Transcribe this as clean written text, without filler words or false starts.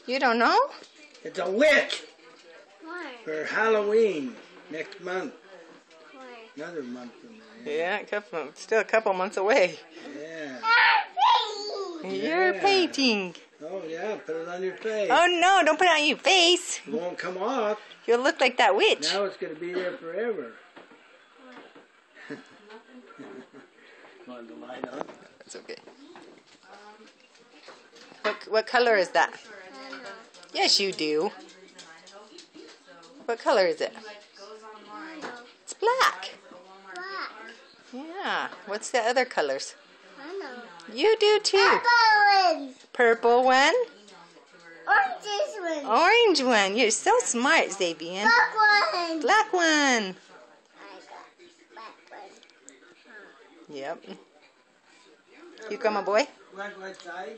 You don't know? It's a witch Why? for Halloween next month. Why? Another month from now. Yeah, still a couple months away. Yeah. You're Yeah. painting. Oh, yeah. Put it on your face. Oh no, don't put it on your face. It won't come off. You'll look like that witch. Now it's going to be there forever. Want the light on? That's okay. What color is that? I don't know. Yes, you do. What color is it? I know. It's black. Black. Yeah. What's the other colors? I know. You do too. Purple Purple one. one. Orange one. Orange one. You're so smart, Xavian. Black one. Black one. I got black one. Yep. You come, my boy. Black side.